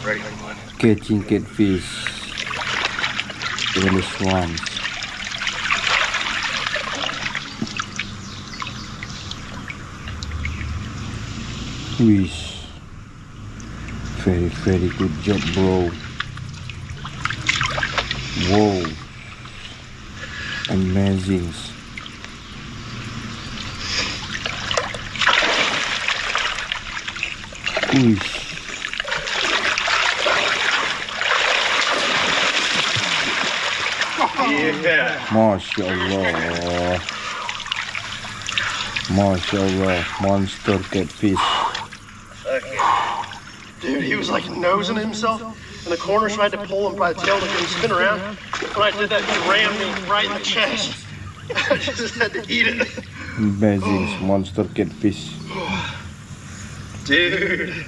Ready for one. Catching catfish in the swamps. Wish. Very good job, bro. Whoa. Amazing. Wish. Yeah. Masya Allah. Masya Allah. Monster catfish. Okay. Dude, he was like nosing himself in the corner, tried to pull him by the tail to make him spin around. When I did that, he rammed me right in the chest. I just had to eat it. Amazing monster catfish. Dude.